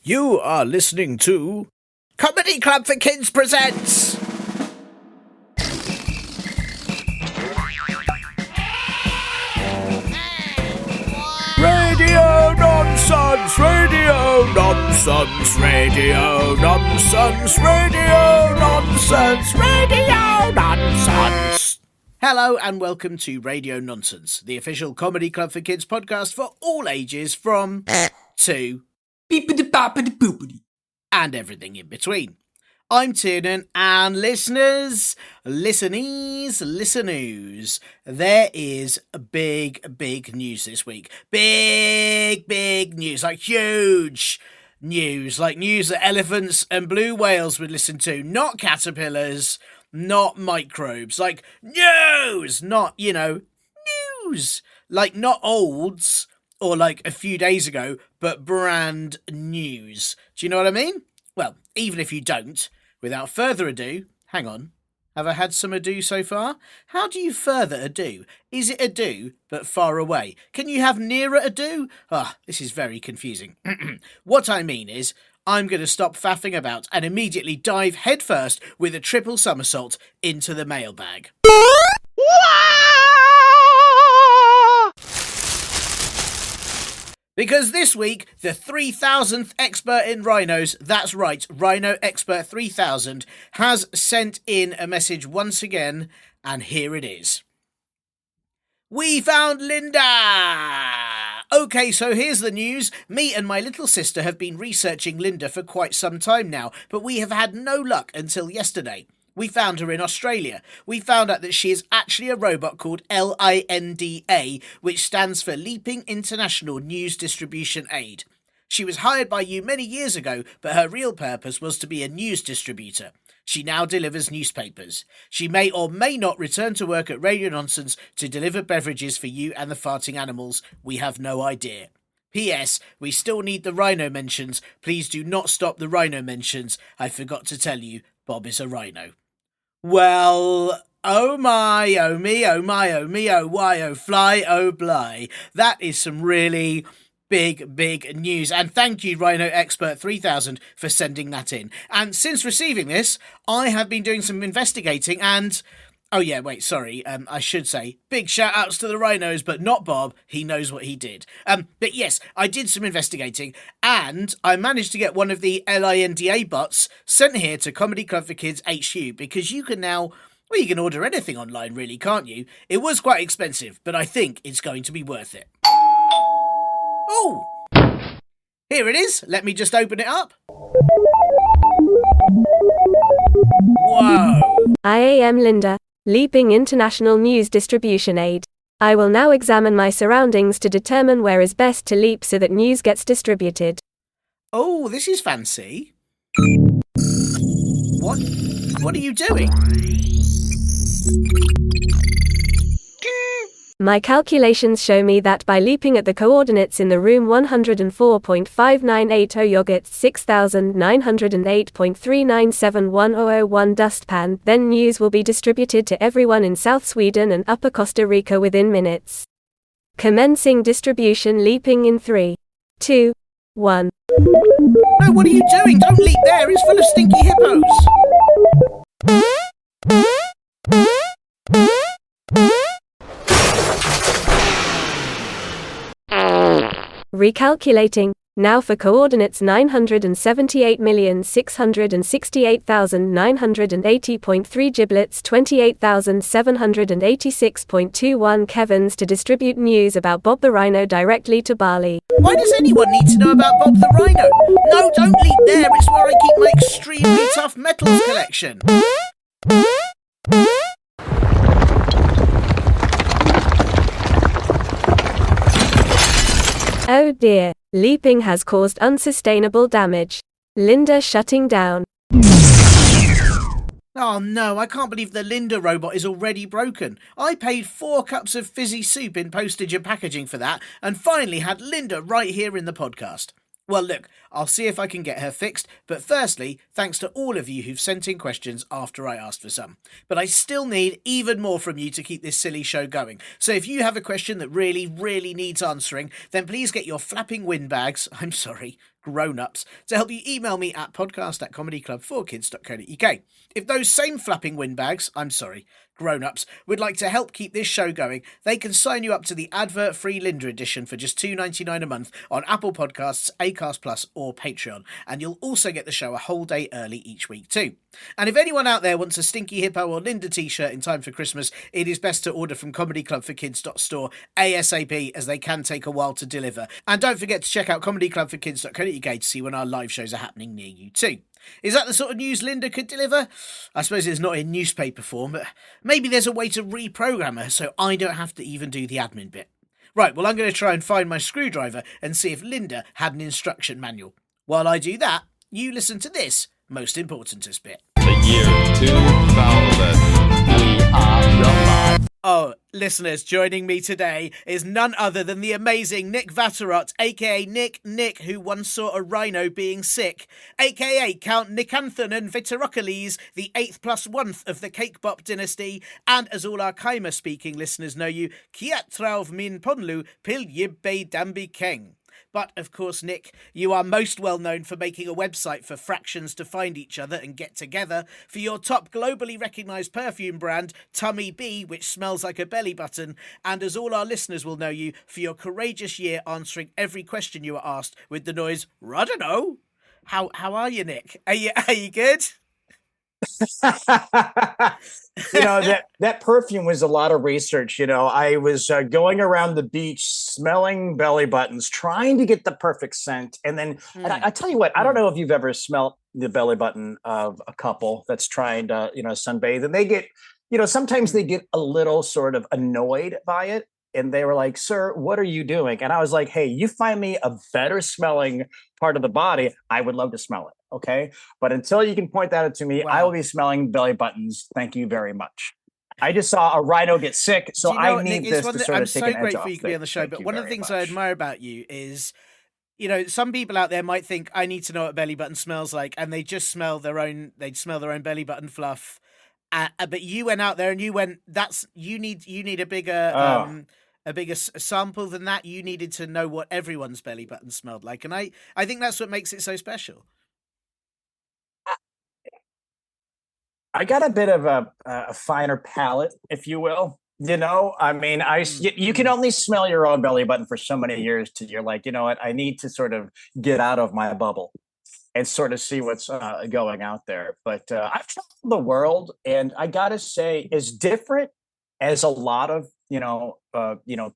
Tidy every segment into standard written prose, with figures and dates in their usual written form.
You are listening to Comedy Club for Kids presents Radio Nonsense, Radio Nonsense, Radio Nonsense, Radio Nonsense, Radio Nonsense. Hello and welcome to Radio Nonsense, the official Comedy Club for Kids podcast for all ages from 2 and everything in between. I'm Tiernan, and listeners, listeners, there is big news this week. Big news, like huge news, like news that elephants and blue whales would listen to, not caterpillars, not microbes, like news, not, news, like not olds, or like a few days ago, but brand news. Do you know what I mean? Well, even if you don't, without further ado, hang on. Have I had some ado so far? How do you further ado? Is it ado, but far away? Can you have nearer ado? This is very confusing. What I mean is, I'm going to stop faffing about and immediately dive headfirst with a triple somersault into the mailbag. Because this week, the 3000th expert in rhinos, that's right, Rhino Expert 3000, has sent in a message once again, and here it is. We found Linda! Okay, so here's the news. Me and my little sister have been researching Linda for quite some time now, but we have had no luck until yesterday. We found her in Australia. We found out that she is actually a robot called LINDA, which stands for Leaping International News Distribution Aid. She was hired by you many years ago, but her real purpose was to be a news distributor. She now delivers newspapers. She may or may not return to work at Radio Nonsense to deliver beverages for you and the farting animals. We have no idea. P.S. We still need the rhino mentions. Please do not stop the rhino mentions. I forgot to tell you, Bob is a rhino. Well, oh my, oh me, oh my, oh me, oh why, oh fly, oh bly. That is some really big news. And thank you, Rhino Expert 3000, for sending that in. And since receiving this, I have been doing some investigating and... Oh yeah, wait, sorry, I should say, big shout-outs to the rhinos, but not Bob, he knows what he did. But yes, I did some investigating, and I managed to get one of the LINDA bots sent here to Comedy Club for Kids HQ, because you can now, well, you can order anything online, really, can't you? It was quite expensive, but I think it's going to be worth it. Oh! Here it is, let me just open it up. Whoa! I am Linda, Leaping International News Distribution Aid. I will now examine my surroundings to determine where is best to leap so that news gets distributed. Oh, this is fancy. What are you doing? My calculations show me that by leaping at the coordinates in the room 104.5980 yogurt 6908.3971001 dustpan, then news will be distributed to everyone in South Sweden and Upper Costa Rica within minutes. Commencing distribution, leaping in 3, 2, 1. No, what are you doing? Don't leap there, it's full of stinky hippos. Recalculating, now for coordinates 978,668,980.3 giblets 28,786.21 Kevins to distribute news about Bob the Rhino directly to Bali. Why does anyone need to know about Bob the Rhino? No, don't leap there, it's where I keep my extremely tough metals collection. Oh dear, leaping has caused unsustainable damage. Linda shutting down. Oh no, I can't believe the Linda robot is already broken. I paid 4 cups of fizzy soup in postage and packaging for that, and finally had Linda right here in the podcast. Well, look, I'll see if I can get her fixed, but firstly, thanks to all of you who've sent in questions after I asked for some. But I still need even more from you to keep this silly show going. So if you have a question that really needs answering, then please get your flapping windbags, grown-ups, to help you email me at podcast@comedyclub4kids.co.uk. If those same flapping windbags, I'm sorry, grown-ups, would like to help keep this show going, they can sign you up to the advert-free Linda edition for just $2.99 a month on Apple Podcasts, Acast Plus, or Patreon, and you'll also get the show a whole day early each week too. And if anyone out there wants a Stinky Hippo or Linda t-shirt in time for Christmas, it is best to order from comedyclubforkids.store ASAP, as they can take a while to deliver. And don't forget to check out comedyclubforkids.co.uk to see when our live shows are happening near you too. Is that the sort of news Linda could deliver? I suppose it's not in newspaper form, but maybe there's a way to reprogram her so I don't have to even do the admin bit. Right, well, I'm going to try and find my screwdriver and see if Linda had an instruction manual. While I do that, you listen to this most importantest bit. The year 2000. We are your Oh, listeners, joining me today is none other than the amazing Nick Vatterott, aka Nick, who once saw a rhino being sick, aka Count Nicanthanon Vitterocles, the 8th plus 1th of the Cake Bop dynasty, and as all our Kaima-speaking listeners know you, Kiatrauv Min Ponlu Pil Yibbe Dambi Keng. But, of course, Nick, you are most well known for making a website for fractions to find each other and get together, for your top globally recognised perfume brand, Tummy Bee, which smells like a belly button, and as all our listeners will know you, for your courageous year answering every question you were asked with the noise, "Rodano." How are you, Nick? Are you good? That perfume was a lot of research. I was going around the beach smelling belly buttons, trying to get the perfect scent. And then and I tell you what, I don't know if you've ever smelled the belly button of a couple that's trying to sunbathe, and they get sometimes they get a little sort of annoyed by it. And they were like, "Sir, what are you doing?" And I was like, "Hey, you find me a better smelling part of the body, I would love to smell it. Okay. But until you can point that out to me, I will be smelling belly buttons. Thank you very much." I just saw a rhino get sick, so I need this to sort of take an edge off. I'm so grateful you can be on the show, but one of the things I admire about you is, some people out there might think, I need to know what belly button smells like, and they just smell they'd smell their own belly button fluff. But you went out there and you went, you need a bigger sample than that. You needed to know what everyone's belly button smelled like, and I think that's what makes it so special. I got a bit of a finer palate, if you will. You can only smell your own belly button for so many years till you're like, you know what, I need to sort of get out of my bubble and sort of see what's going out there. But I've traveled the world, and I gotta say, as different as a lot of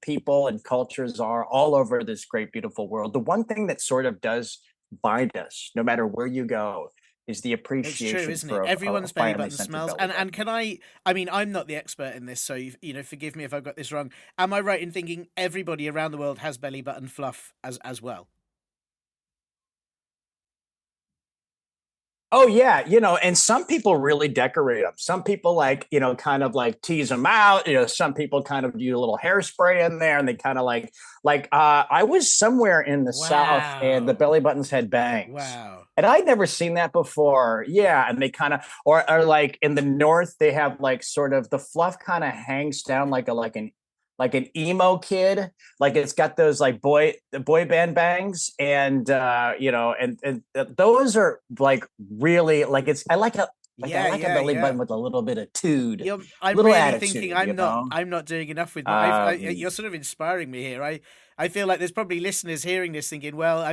people and cultures are all over this great, beautiful world, the one thing that sort of does bind us, no matter where you go, is the appreciation. It's true, isn't it? Everyone's belly button smells. And can I'm not the expert in this, so forgive me if I've got this wrong. Am I right in thinking everybody around the world has belly button fluff as well? Oh yeah, and some people really decorate them. Some people kind of tease them out. Some people kind of do a little hairspray in there, and they kind of I was somewhere in the South, and the belly buttons had bangs. Wow. And I'd never seen that before. Yeah, and they kind of, or like in the North, they have sort of the fluff kind of hangs down like an emo kid, it's got those boy band bangs, and those are really I like a belly button with a little bit of tude. I'm really attitude, thinking I'm not doing enough with you're sort of inspiring me here. I feel like there's probably listeners hearing this thinking, well,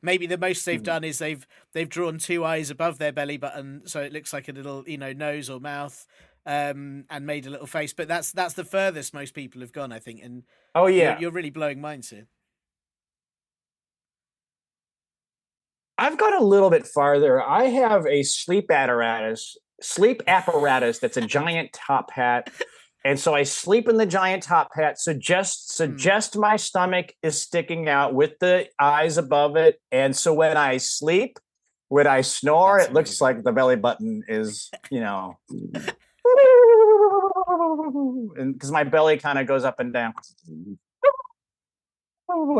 maybe the most they've done is they've drawn two eyes above their belly button so it looks like a little nose or mouth. And made a little face, but that's the furthest most people have gone, I think. And you're really blowing minds here. I've gone a little bit farther. I have a sleep apparatus that's a giant top hat, and so I sleep in the giant top hat. So just my stomach is sticking out with the eyes above it, and so when I sleep, when I snore, it looks like the belly button is and because my belly kind of goes up and down,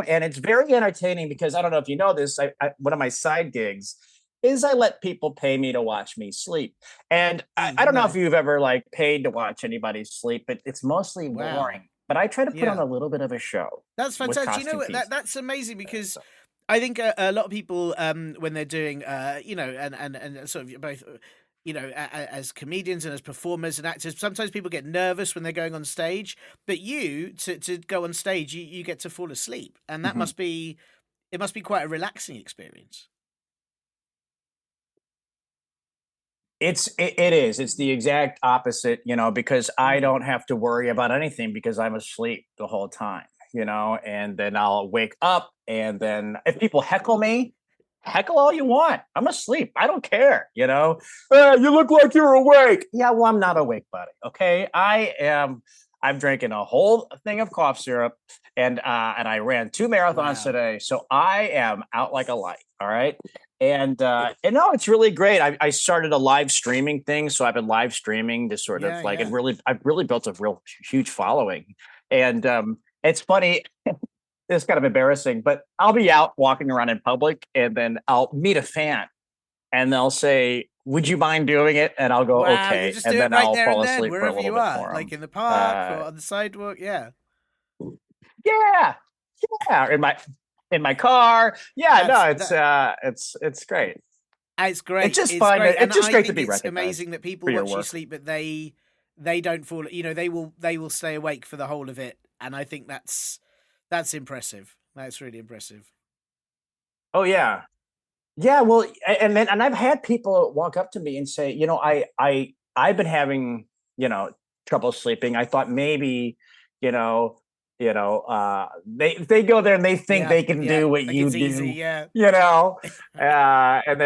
and it's very entertaining because I don't know if you know this, I one of my side gigs is I let people pay me to watch me sleep, and I don't know if you've ever paid to watch anybody sleep, but it's mostly boring. But I try to put on a little bit of a show. That's fantastic. You know what? That's amazing because I think a lot of people, when they're doing, and sort of both, as comedians and as performers and actors, sometimes people get nervous when they're going on stage. But you, to go on stage, you get to fall asleep, and that must be quite a relaxing experience. It is. It's the exact opposite, because I don't have to worry about anything because I'm asleep the whole time, and then I'll wake up, and then if people heckle me, heckle all you want. I'm asleep. I don't care, you look like you're awake. Yeah, well, I'm not awake, buddy. Okay. I'm drinking a whole thing of cough syrup, and I ran 2 marathons today. So I am out like a light. All right. And no, it's really great. I started a live streaming thing, so I've been live streaming to sort of like, and really, I've really built a real huge following. And it's funny, it's kind of embarrassing, but I'll be out walking around in public, and then I'll meet a fan, and they'll say, "Would you mind doing it?" And I'll go, "Okay," just and do then it right I'll there fall and then, asleep for a wherever little you bit are, more. like in the park or on the sidewalk. Yeah, in my car. It's great. It's great. It's just fun. Great. It's just great to be it's recognized. Amazing that people watch you sleep, but they don't fall. They will stay awake for the whole of it, and I think that's impressive. That's really impressive. Oh yeah. Yeah, well, and I've had people walk up to me and say, I've been having, trouble sleeping. I thought maybe, they go there and they think they can do what you do, easy, and they're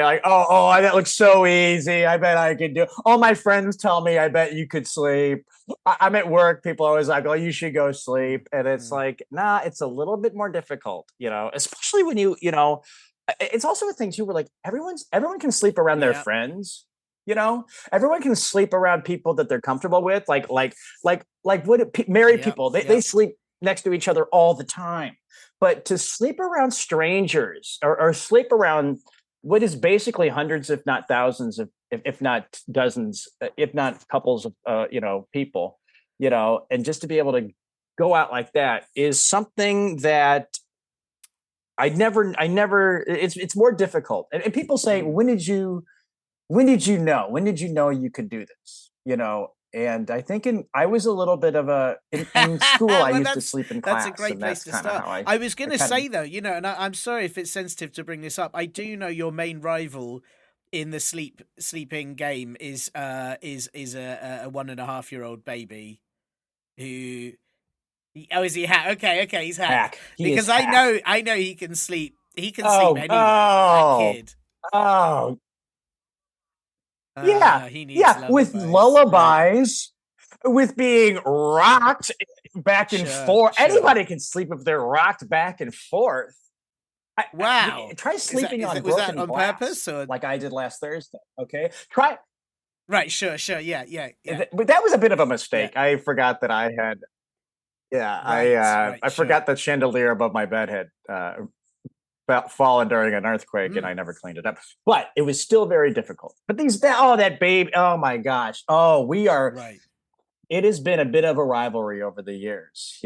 like, oh, that looks so easy. I bet I could do. All my friends tell me, I bet you could sleep. I'm at work. People are always like, oh, you should go sleep, and it's like, nah, it's a little bit more difficult, especially when it's also a thing too, where like everyone can sleep around their friends, everyone can sleep around people that they're comfortable with, like married people, they sleep next to each other all the time. But to sleep around strangers or sleep around what is basically hundreds, if not thousands of, if not dozens, if not couples of, people, and just to be able to go out like that is something that I never, it's more difficult. And people say, when did you know you could do this? And I think I was a little bit of in school, I used to sleep in class. That's a great place to start. I was going to say though, and I'm sorry if it's sensitive to bring this up. I do know your main rival in the sleeping game is a 1.5-year-old baby who. Oh, is he hack? Okay, he's hack. Because I know he can sleep. He can sleep anywhere. That kid. Oh, yeah, he needs with lullabies, with being rocked back and forth. Sure. Anybody can sleep if they're rocked back and forth. Wow! Try sleeping on was broken that on glass, purpose, or like I did last Thursday? Okay, try. Right, sure, yeah. But that was a bit of a mistake. I forgot that I had. Yeah, I forgot the chandelier above my bed had fallen during an earthquake, and I never cleaned it up. But it was still very difficult. But that baby, oh my gosh, we are. Right. It has been a bit of a rivalry over the years,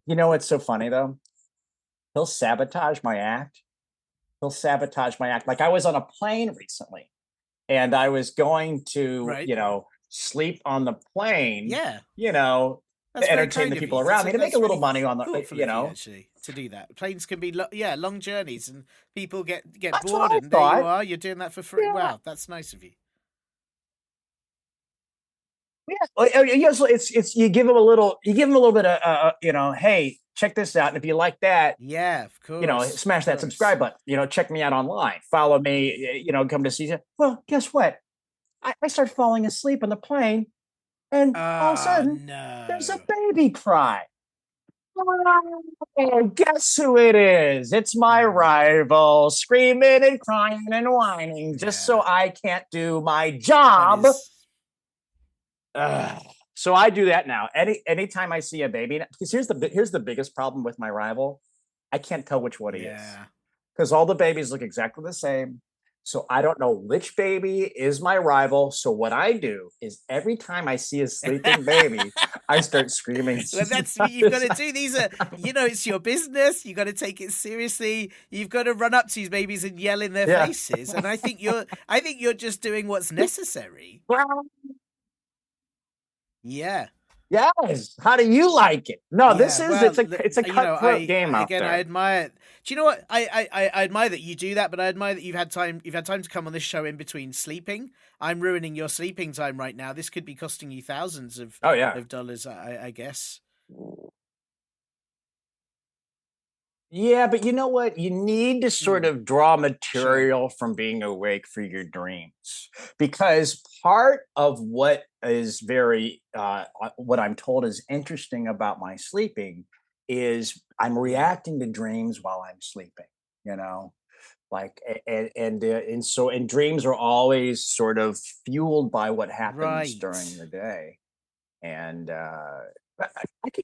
What's so funny though? He'll sabotage my act. Like I was on a plane recently, and I was going to, sleep on the plane. Yeah. To entertain the people around me, to make a little money on the, actually, to do that. Planes can be long journeys, and people get That's bored, and there you are. You're doing that for free. Yeah. Wow, that's nice of you. Yeah, it's you give them a little bit of hey, check this out, and if you like that, yeah, of course, smash that subscribe button. Check me out online, follow me, come to see you. Well, guess what? I start falling asleep on the plane, and all of a sudden, there's a baby cry. Oh, guess who it is? It's my rival, screaming and crying and whining just so I can't do my job. So I do that now. Anytime I see a baby, because here's the biggest problem with my rival, I can't tell which one he is, because all the babies look exactly the same. So I don't know which baby is my rival. So what I do is every time I see a sleeping baby, I start screaming. Well, that's what you've got to do. These are, it's your business. You got to take it seriously. You've got to run up to these babies and yell in their faces. And I think you're just doing what's necessary. Yeah. Yes. How do you like it? No, this is it's a cutthroat game out there. I admire it. Do you know what? I admire that you do that, but I admire that you've had time to come on this show in between sleeping. I'm ruining your sleeping time right now. This could be costing you thousands of dollars, I guess. Yeah, but you know what? You need to sort of draw material from being awake for your dreams, because part of what is what I'm told is interesting about my sleeping is I'm reacting to dreams while I'm sleeping. Like and dreams are always sort of fueled by what happens during the day, and I could.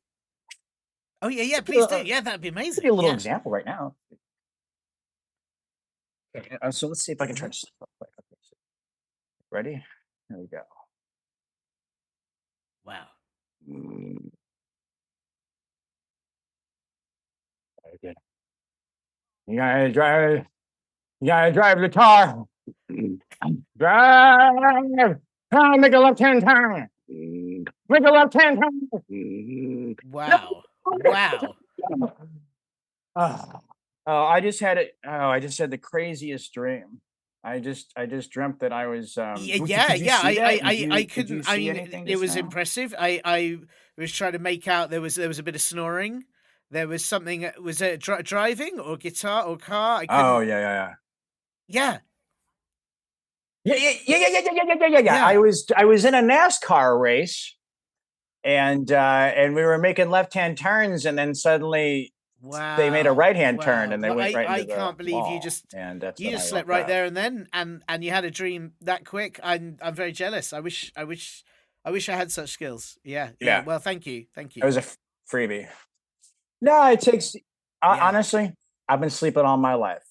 Oh yeah, please do. Yeah, that'd be amazing. Give you a little example right now. Okay, so let's see if I can try to sleep real quick. Okay, so ready? There we go. Wow. Okay. You gotta drive the car. Drive. Make a left-hand turn. Make a left-hand turn. Wow. Wow. I just had it. Oh, I just had the craziest dream. I just dreamt that I was. I couldn't. I mean, it was impressive. I was trying to make out there was a bit of snoring. There was something. Was it driving or guitar or car? Oh yeah. Yeah. I was in a NASCAR race, and we were making left-hand turns, and then suddenly they made a right-hand turn, and they went right into the can't believe wall, you just slept right there and then, and you had a dream that quick. I'm very jealous. I wish I had such skills. Yeah. Well, thank you. It was a freebie. No, it takes. Honestly, I've been sleeping all my life.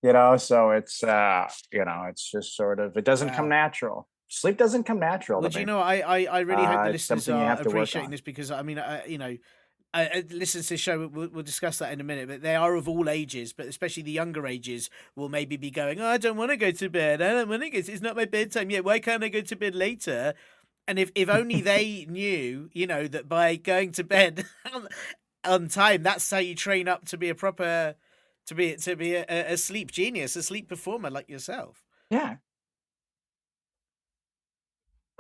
So it's it's just sort of, it doesn't come natural. Sleep doesn't come natural. Well, I really hope the listeners are appreciating this, because I mean, listeners to the show, we'll discuss that in a minute, but they are of all ages, but especially the younger ages will maybe be going, I don't want to go to bed. I don't want to go. It's not my bedtime yet. Why can't I go to bed later? And if only they knew, that by going to bed on time, that's how you train up to be a proper. To be a sleep genius, a sleep performer like yourself. Yeah.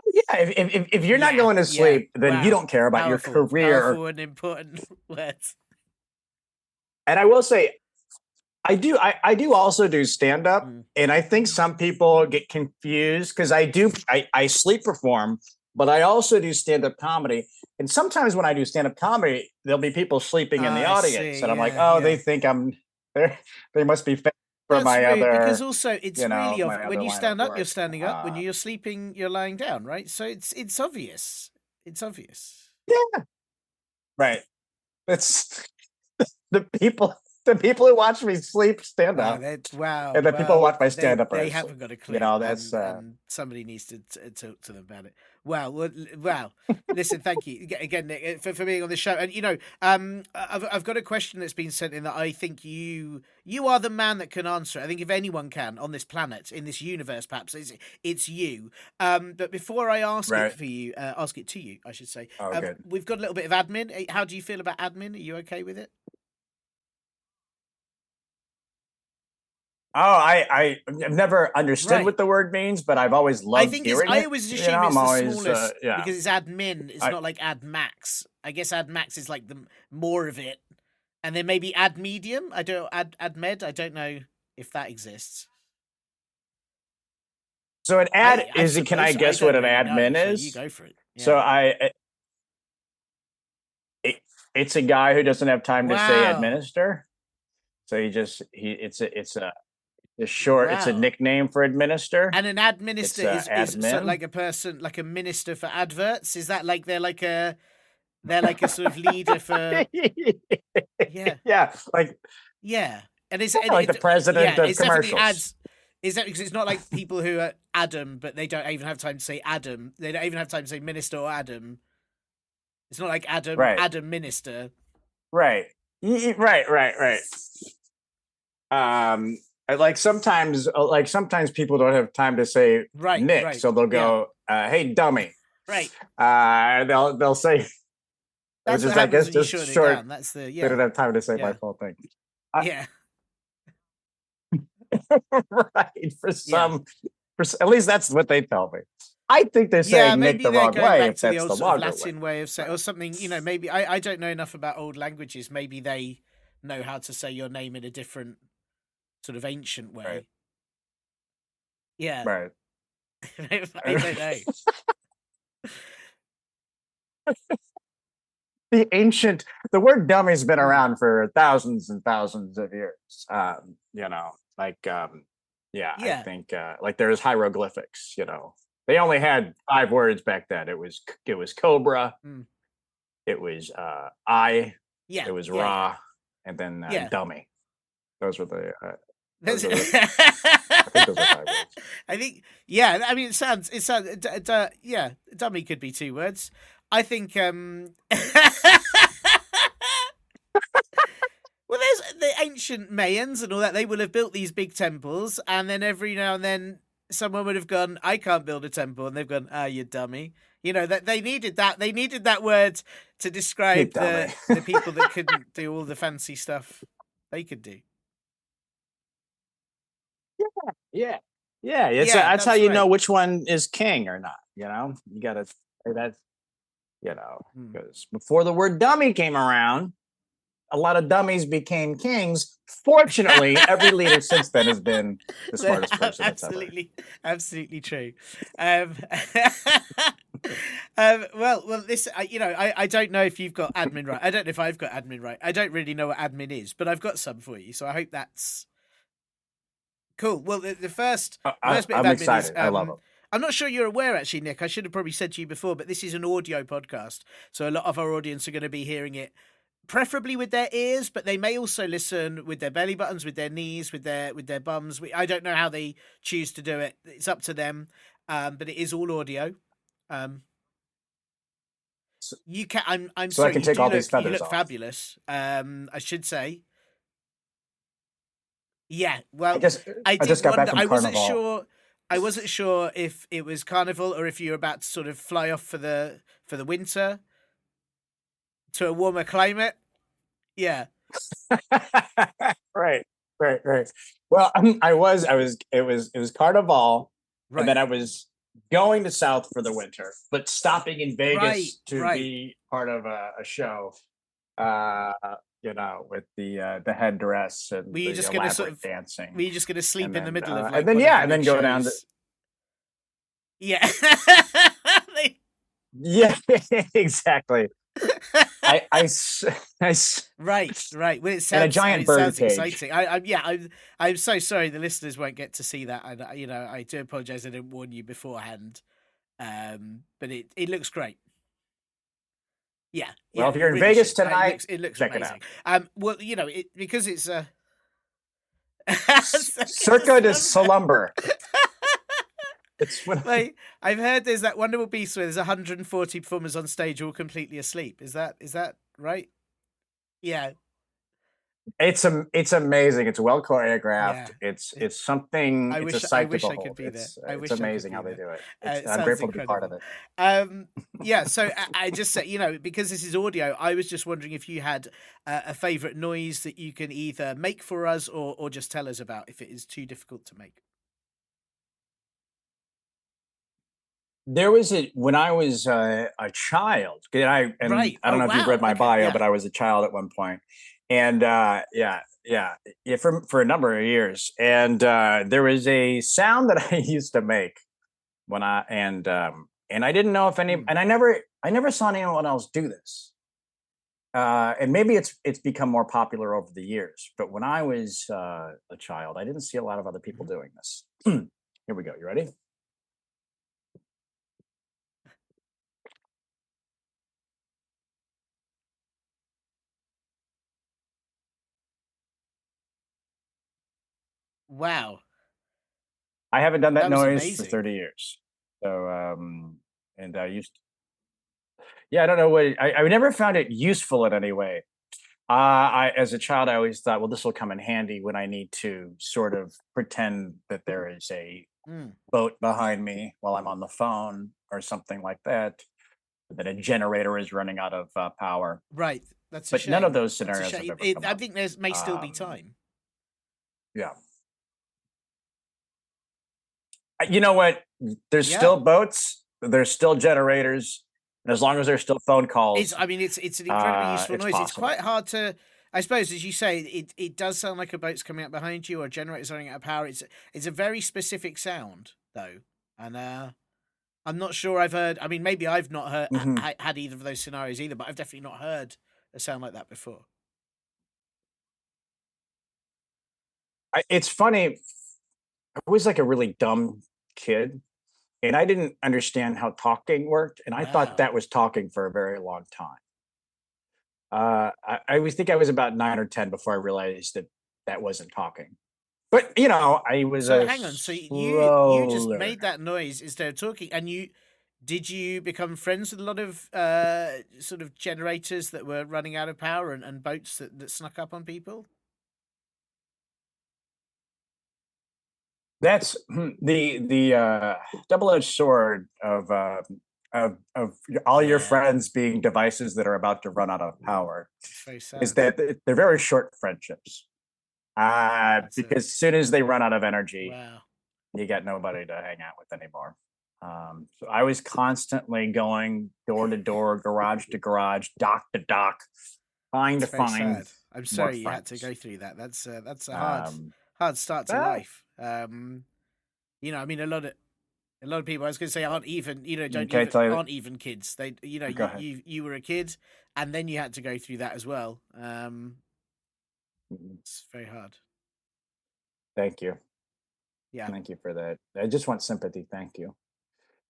If you're not going to sleep, then you don't care about your career. Powerful and important words. And I will say, I do also do stand up, and I think some people get confused because I sleep perform, but I also do stand up comedy. And sometimes when I do stand up comedy, there'll be people sleeping in the audience, and I'm like, they think I'm. They must be fed for my other. Because also it's really when you stand up, you're standing up. When you're sleeping, you're lying down, right? So it's obvious. It's obvious. Yeah. Right. It's the people who watch me sleep stand up. Wow. And the people who watch my stand up. They haven't got a clue. That's and somebody needs to talk to them about it. Wow. Listen, thank you again, Nick, for being on the show. And I've got a question that's been sent in that I think you are the man that can answer it. I think if anyone can on this planet, in this universe, perhaps it's you. But before I ask it for you, ask it to you, I should say. Good. We've got a little bit of admin. How do you feel about admin? Are you okay with it? Oh, I've never understood what the word means, but I've always loved hearing it. I always assume it's the smallest because it's admin. It's not like ad max. I guess ad max is like the more of it, and then maybe ad medium. I don't ad med. I don't know if that exists. So an ad is. Can I guess what an admin is? So you go for it. Yeah. So it's a guy who doesn't have time to say administer. So it's short. It's a nickname for administer. And an administer is so like a person, like a minister for adverts. Is that like they're like a sort of leader for? Yeah, like and it's like the president of commercials. Is that because it's not like people who are Adam, but they don't even have time to say Adam. They don't even have time to say minister or Adam. It's not like Adam Right. Adam Minister. Right. Right. Like sometimes people don't have time to say Right, Nick, right, so they'll go, "Hey, dummy." Right. They'll say, That's which what is, I happens guess, when you just short it short. down. That's the They don't have time to say my Yeah. full thing. Yeah. Right. At least that's what they tell me. I think they're Yeah, saying Nick maybe the they're wrong going way back if to the that's old the sort of longer Latin way. way of saying, or something. Maybe I don't know enough about old languages. Maybe they know how to say your name in a different sort of ancient way. Right. Yeah. Right. I don't know. The word dummy's been around for thousands and thousands of years. I think like there's hieroglyphics, they only had 5 words back then. It was cobra, it was I, Yeah. it was yeah, ra, and then dummy. Those were the I think those are 5 words. I think, yeah. I mean, it sounds. Yeah, dummy could be 2 words. I think. Well, there's the ancient Mayans and all that. They will have built these big temples, and then every now and then someone would have gone, "I can't build a temple," and they've gone, "Ah, you dummy." That they needed that. They needed that word to describe the people that couldn't do all the fancy stuff they could do. Yeah. That's how you know which one is king or not. You gotta say that. Because before the word dummy came around, a lot of dummies became kings. Fortunately, every leader since then has been the smartest person that's ever. Absolutely true. Well, this, I don't know if you've got admin right. I don't know if I've got admin right. I don't really know what admin is, but I've got some for you. So I hope that's cool. Well, the first bit of I'm admin excited. is, I love it. I'm not sure you're aware, actually, Nick. I should have probably said to you before, but this is an audio podcast, so a lot of our audience are going to be hearing it preferably with their ears, but they may also listen with their belly buttons, with their knees, with their bums. I don't know how they choose to do it. It's up to them. But it is all audio. You can. I'm so sorry. I can take all these feathers you look off. fabulous. I should say. Yeah. Well, I just got back from Carnival. I wasn't sure if it was Carnival or if you were about to sort of fly off for the winter to a warmer climate. Yeah. Right. Well, it was Carnival, right. And then I was going to South for the winter, but stopping in Vegas to be part of a show. With the headdress and the elaborate dancing. Were you just going to sleep in the middle of and then go down to yeah. Yeah, exactly. I right. Well, it sounds, and a giant bird cage. Exciting. I'm so sorry the listeners won't get to see that, and I do apologize I didn't warn you beforehand. But it looks great. Yeah. Well, if you're in Vegas tonight, it looks check amazing. it out. Well, because it's Circa de Solumber. Like, I've heard there's that wonderful piece where there's 140 performers on stage all completely asleep. Is that right? Yeah. It's amazing. It's well choreographed. Yeah. It's something. It's a sight to behold. I could be there. It's amazing how they do it. I'm grateful to be part of it. Yeah. So I just say, because this is audio, I was just wondering if you had a favorite noise that you can either make for us or just tell us about if it is too difficult to make. There was when I was a child, I don't know if you've read my bio, but I was a child at one point. And for a number of years. And there was a sound that I used to make when and I didn't know if and I never saw anyone else do this. And maybe it's become more popular over the years, but when I was a child, I didn't see a lot of other people doing this. Here we go. You ready? Wow. I haven't done that noise for 30 years. So, and I used Yeah, I don't know what I never found it useful in any way. As a child, I always thought, well, this will come in handy when I need to sort of pretend that there is a Mm, boat behind me while I'm on the phone or something like that, that a generator is running out of power. right. That's a But none of shame. those That's a scenarios have shame. ever come I up. think there may still be Um, time. yeah. You know what? There's Yeah. still boats, there's still generators, and as long as there's still phone calls, I mean, it's an incredibly useful it's noise. It's quite possible. hard to, I suppose, as you say, it does sound like a boat's coming up behind you or a generator's running out of power. It's a very specific sound though, and I'm not sure I've heard. I mean, maybe I've not heard Mhm. had either of those scenarios either, but I've definitely not heard a sound like that before. It's funny. I was like a really dumb kid, and I didn't understand how talking worked, and I thought Wow. that was talking for a very long time. I always think I was about 9 or 10 before I realized that that wasn't talking. But, I was So a hang on. So you slow just made learner. that noise instead of talking, and did you become friends with a lot of sort of generators that were running out of power and boats that snuck up on people? That's the double-edged sword of all your Yeah, friends being devices that are about to run out of power it's very is sad. that they're very short friendships. That's a Because as soon as they run out of energy, wow. you got nobody to hang out with anymore. So I was constantly going door to door, garage to garage, dock to dock, trying It's to very find sad. I'm more sorry you had to friends. go through that. That's a Um, hard start to well, life. I mean, a lot of people I was going to say aren't even don't can I even tell you? aren't even kids. They Go ahead. you were a kid, and then you had to go through that as well. Mhm. It's very hard. Thank you. Yeah, Thank you for that. I just want sympathy. Thank you.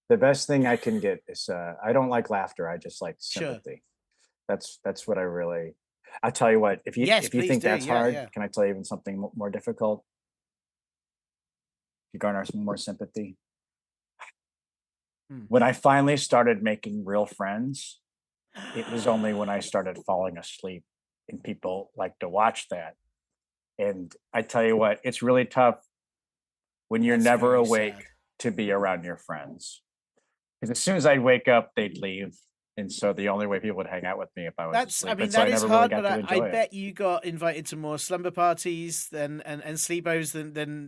The best thing I can get is I don't like laughter. I just like sure. sympathy. That's what I really. I tell you what. If you Yes, if you please think do. that's Yeah, hard, yeah. can I tell you even something more difficult? You garner some more sympathy. Hmm. When I finally started making real friends, it was only when I started falling asleep, and people like to watch that. And I tell you what, it's really tough when you're That's never very awake sad. to be around your friends. Because as soon as I'd wake up, they'd leave. And so the only way people would hang out with me if I was I asleep. mean, And so that I is never really hard, but got to I enjoy it. bet you got invited to more slumber parties and sleepovers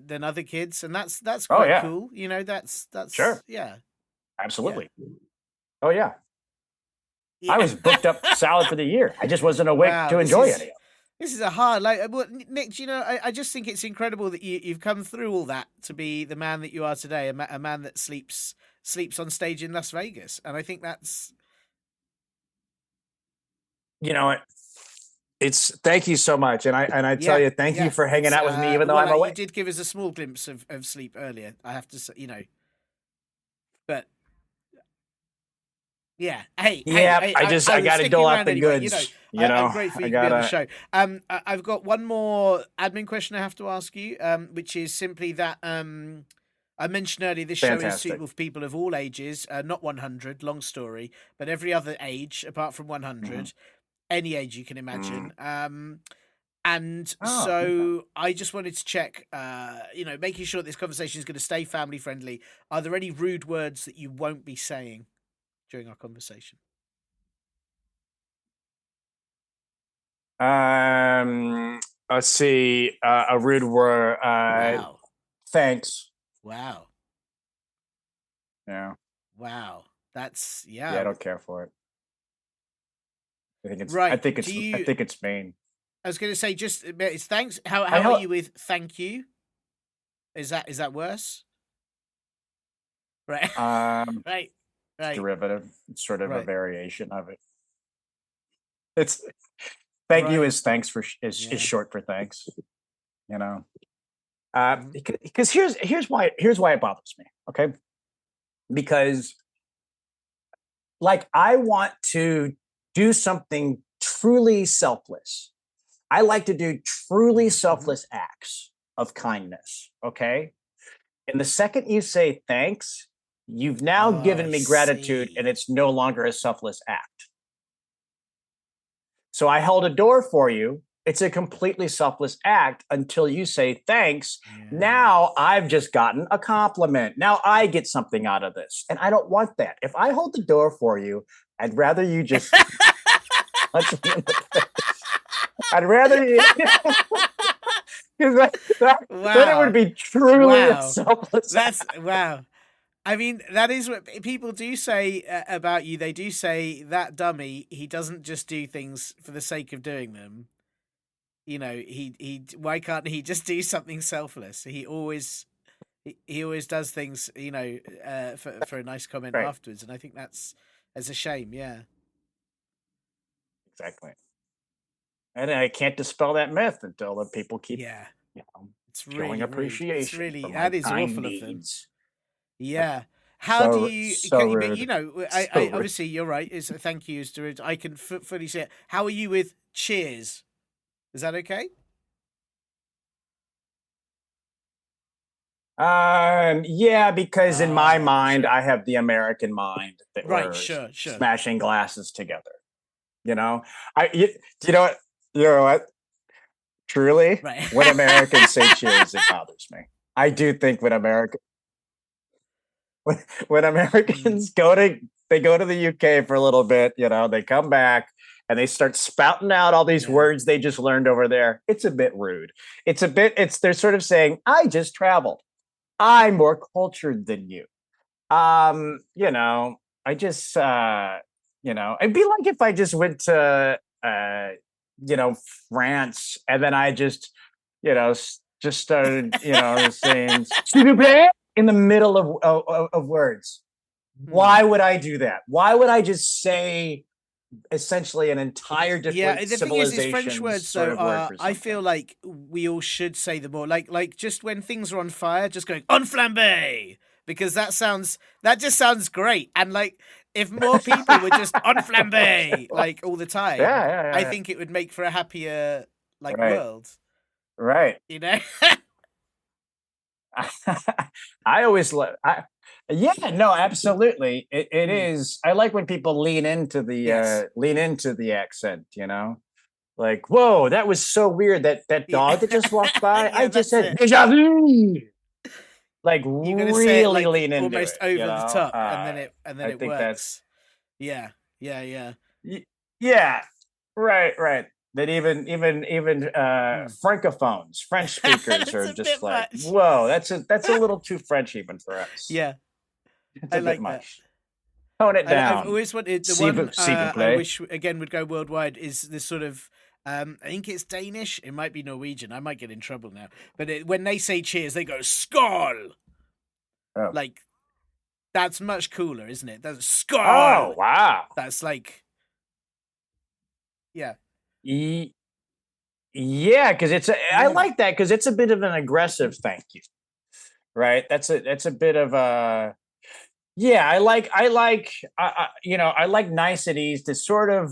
than other kids, and that's Oh quite yeah, cool. sure. Yeah, yeah, Absolutely. Oh yeah. I yeah. was booked up solid for the year. I just wasn't awake Wow, to enjoy any of it. this is a hard like. Well, Nick, I just think it's incredible that you've come through all that to be the man that you are today, a man that sleeps on stage in Las Vegas, and I think that's You know what? It's thank you so much. And I tell yeah, you, thank you yeah. for hanging It's out with me even though well, I'm you awake. did give us a small glimpse of sleep earlier. I have to say, but yeah. Yeah, I I was gotta dole sticking out around the anyway. goods. I'm grateful I you could be on the gotta show. I've got one more admin question I have to ask you, which is simply that I mentioned earlier this show is fantastic. suitable for people of all ages, not 100, long story, but every other age apart from Mhm. 100, any age you can Mm. imagine. And Oh, okay. so I just wanted to check, making sure this conversation is going to stay family friendly. Are there any rude words that you won't be saying during our conversation? Um, let's see. A rude word. Wow. Thanks. Wow. Yeah, Wow. That's yeah. I yeah. don't care for it. I Right. think Do it's. I you think it's mean. I was gonna say just it's thanks. I How are hope. you with thank you? Is that worse? Right. Um, right. it's Right. derivative. It's sort of a Right. variation of it. It's thank you Right. is thanks for is Yeah. short for thanks. You know. Hmm. Because here's why it bothers me. Okay, because like I want to do something truly selfless. I like to do truly Mm-hmm. selfless acts of kindness. Okay. And the second you say thanks, You've now Oh, given I me gratitude, see. and it's no longer a selfless act. So I held a door for you. It's a completely selfless act until you say thanks. Yeah. Now I've just gotten a compliment. Now I get something out of this. And I don't want that. If I hold the door for you, I'd rather you just punch me in the face. I'd rather you. Because then it would Wow. be truly a Wow. selfless That's act. wow. I mean, that is what people do say about you. They do say that dummy, he doesn't just do things for the sake of doing them. You know, he why can't he just do something selfless? He always does things, you know, for a nice comment Right. afterwards, and I think that's a shame. Yeah. Exactly. And I can't dispel that myth until the people keep, Yeah. It's showing really rude. It's appreciation really for my that is kind awful of them. deeds. Yeah. How do So you? so But rude. you know, So I rude. obviously you're right. Is thank you is to I can fully see it. How are you with cheers? Is that okay? Yeah, because in my mind, Sure. I have the American mind that Right. we're Sure. smashing glasses together. You know, do you know what? You know what? Truly, Right. when Americans say cheers, it bothers me. I do think when Americans go to the UK for a little bit, you know, they come back and they start spouting out all these Yeah. words they just learned over there. It's a bit rude. They're sort of saying, I just traveled. I'm more cultured than you. You know, I just you know, it'd be like if I just went to you know, France and then I just, you know, just started, you know, saying "s'il vous plaît" in the middle of words. Hmm. Why would I do that? Why would I just say essentially an entire Yeah, different the thing is French civilization's words sort though of word are. for I feel something? like we all should say them more. Like just when things are on fire, just going on flambe because that just sounds great. And like if more people were just on flambe like all the time, I Yeah. think it would make for a happier like Right. world. Right. You know? I always yeah, no, absolutely. It Mm, is. I like when people yes. lean into the accent, you know? Like, whoa, that was so weird that Yeah. dog that just walked by. I Yeah, just that's said it. déjà vu. Like You got to say it really like lean into almost it, you over the know? top, and then I it think that's works. Yeah, yeah. yeah, right. That even Mm. francophones, French speakers It's are a just bit like, much. whoa, that's a little too French even for us. Yeah, It's I a bit like that. much. Tone it I've down. always wanted the one S'il vous I plaît. wish again would go worldwide is this sort of I think it's Danish. It might be Norwegian. I might get in trouble now. But when they say cheers, they go "skål." Oh. Like that's much cooler, isn't it? That's "skål." Oh, wow. That's like yeah. Ye- Yeah, because I Mm. like that because it's a bit of an aggressive thank you, right? That's a bit of a yeah. You know, I like niceties to sort of.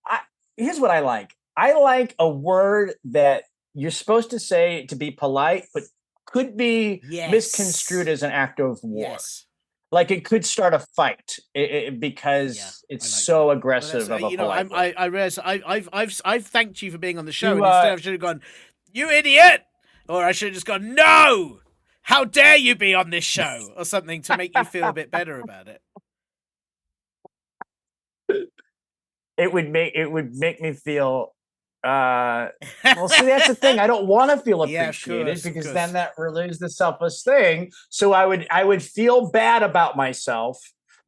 I, Here's what I like. I like a word that you're supposed to say to be polite, but could be misconstrued Yes. as an act of war. Yes. Like it could start a fight Yeah, because I it's like that. so But that's aggressive of a you know polite word. I realize I've thanked you for being on the show, You and instead I should have gone, "You idiot," or I should have just gone, "No, how dare you be on this show," or something to make you feel a bit better about it. it would make me feel well, see, that's the thing. I don't want to feel Yeah, of appreciated course, of because then course. that relieves the selfless thing. So I would feel bad about myself.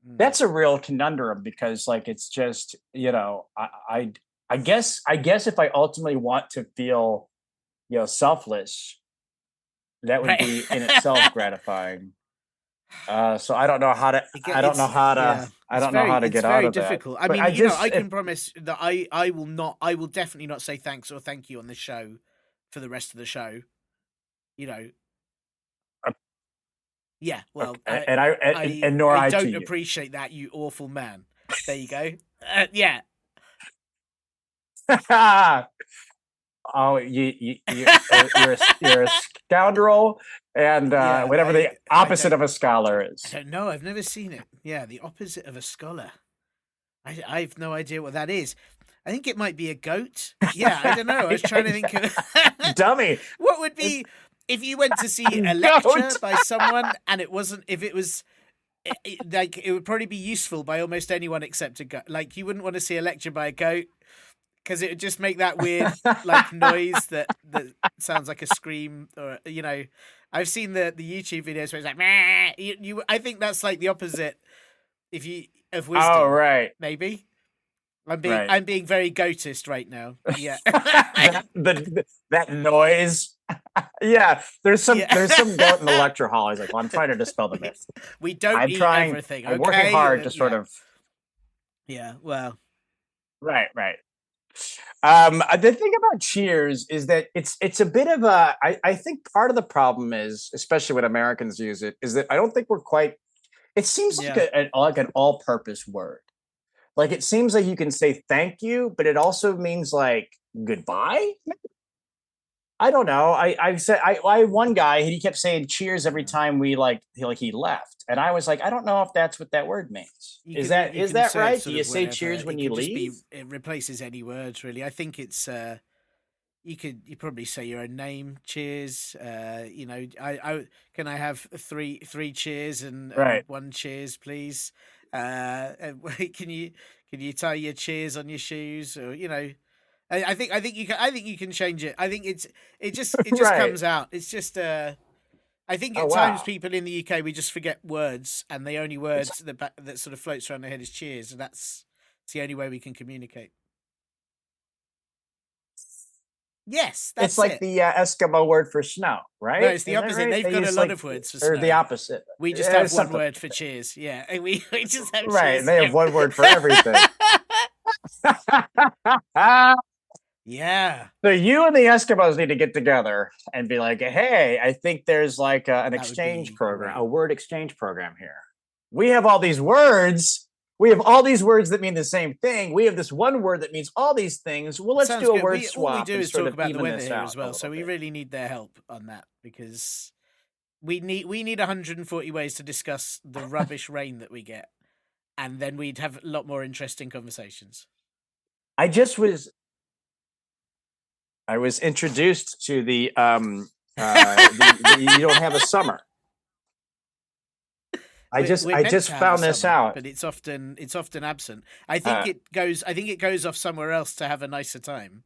Mm. That's a real conundrum because like it's just, you know, I guess if I ultimately want to feel, you know, selfless, that would Right. be in itself gratifying. So I don't know how to It's yeah. I don't know how to It's get out very of that. difficult. I But mean, I you know, just I can promise that I will definitely not say thanks or thank you on this show for the rest of the show. You know, yeah. Well, and nor I I to don't you. appreciate that, you awful man. There you go. Yeah. Oh, you're a scoundrel, and Yeah, whatever the opposite of a scholar I is. don't know. I've never seen it. Yeah, the opposite of a scholar. I've no idea what that is. I think it might be a goat. Yeah, I don't know. I was trying to think of Dummy. what would be if you went to see a Goat. lecture by someone and it wasn't. If it was like, it would probably be useful by almost anyone except a goat. Like, you wouldn't want to see a lecture by a goat because it would just make that weird like noise that sounds like a scream, or I've seen the YouTube videos where it's like meh. I think that's like the opposite of wisdom. Oh, right. Maybe I'm being very goatist right now. Yeah. that noise. Yeah, there's some goat in the lecture hall. He's like, well, I'm trying to dispel the myth. We don't I'm eat trying. everything. I'm okay? working hard to sort of. Yeah. Well. Right. The thing about Cheers is that it's a bit of a. I think part of the problem is, especially when Americans use it, is that I don't think we're quite. It seems like an all-purpose word. Like, it seems like you can say thank you, but it also means like goodbye. I don't know. I one guy, he kept saying cheers every time he left, and I was like, I don't know if that's what that word means. Is that right? Do you say cheers when you leave? It replaces any words, really. I think it's you probably say your own name. Cheers. I can I have three cheers and one cheers, please. Can you tie your cheers on your shoes, or I think you can change it. I think it just comes out. It's just I think at times people in the UK, we just forget words, and the only words that sort of floats around their head is cheers, and it's the only way we can communicate. Yes, that's it's like the Eskimo word for snow, right? No, it's the opposite. Right? They've got a lot of words for snow. Or the opposite. We just have one word for cheers. Yeah, we just have right. Cheers. They have one word for everything. Yeah. So you and the Eskimos need to get together and be like, hey, I think there's like an exchange program, a word exchange program here. We have all these words. We have all these words that mean the same thing. We have this one word that means all these things. Well, let's do a word swap. All we do is talk about the weather here as well. So we bit. really need their help on that, because we need 140 ways to discuss the rubbish rain that we get, and then we'd have a lot more interesting conversations. I was introduced to the you don't have a summer. I just found this out, but it's often absent. I think it goes off somewhere else to have a nicer time.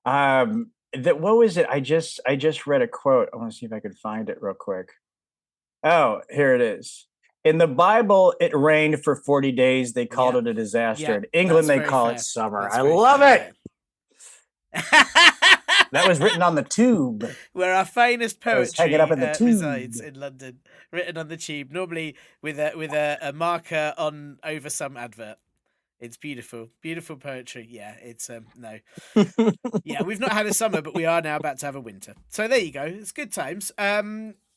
What was it? I just read a quote. I want to see if I can find it real quick. Oh, here it is. In the Bible, it rained for 40 days. They called it a disaster. In England, they call it summer. I love it. That was written on the tube. Where our finest poetry up in the tube. resides in London. Written on the tube, normally with a marker over some advert. It's beautiful. Beautiful poetry. Yeah, it's no. Yeah, we've not had a summer, but we are now about to have a winter. So there you go. It's good times.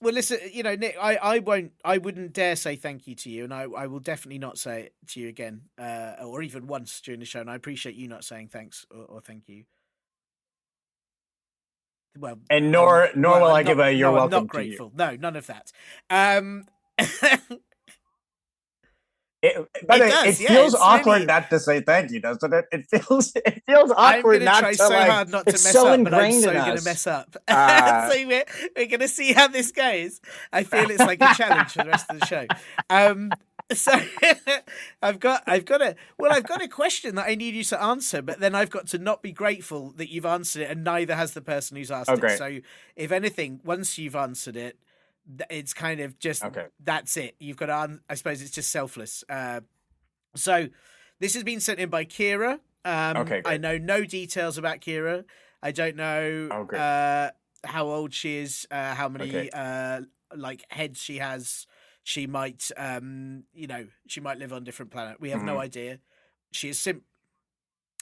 Well, listen, Nick, I wouldn't dare say thank you to you, and I will definitely not say it to you again, or even once during the show, and I appreciate you not saying thanks or thank you. Well, and nor will I give a you're welcome. I'm not grateful. No, none of that. It feels awkward really, not to say thank you, doesn't it? It feels awkward not to hard not to mess up, but I'm so going to mess up. So we're going to see how this goes. I feel it's like a challenge for the rest of the show. So I've got a question that I need you to answer, but then I've got to not be grateful that you've answered it, and neither has the person who's asked it. So if anything, once you've answered it, it's kind of just that's it. You've got to. I suppose it's just selfless. So this has been sent in by Keira. I know no details about Keira. I don't know how old she is, how many like heads she has. She might, she might live on a different planet. We have no idea. She is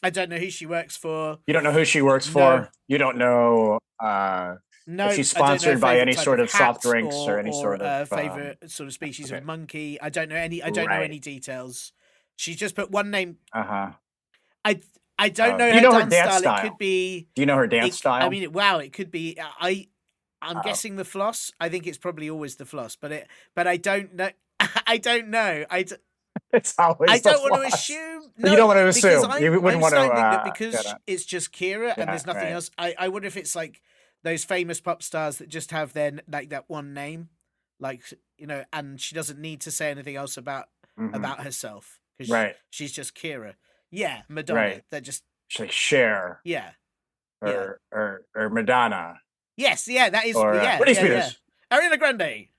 I don't know who she works for. You don't know who she works for. You don't know. No, if she's sponsored by any sort of soft drinks or any sort of favorite sort of species of monkey. I don't know any. I don't know any details. She's just put one name. And I don't know Do you her know her dance dance style. It style? could be. Do you know her dance style? I mean, wow, it could be. I'm guessing the floss. I think it's probably always the floss, but I don't know. I don't know. It's always I the don't want to floss. assume. No, You don't want to because assume. You wouldn't I'm want starting to think to. that because it's just Keira and there's nothing right. else. I wonder if it's like those famous pop stars that just have their like that one name, like and she doesn't need to say anything else about herself because she's just Keira. Yeah, Madonna. Right. They're just She's like Cher. yeah. Or Madonna. Yes, yeah, that is or, Britney Spears. Ariana Grande.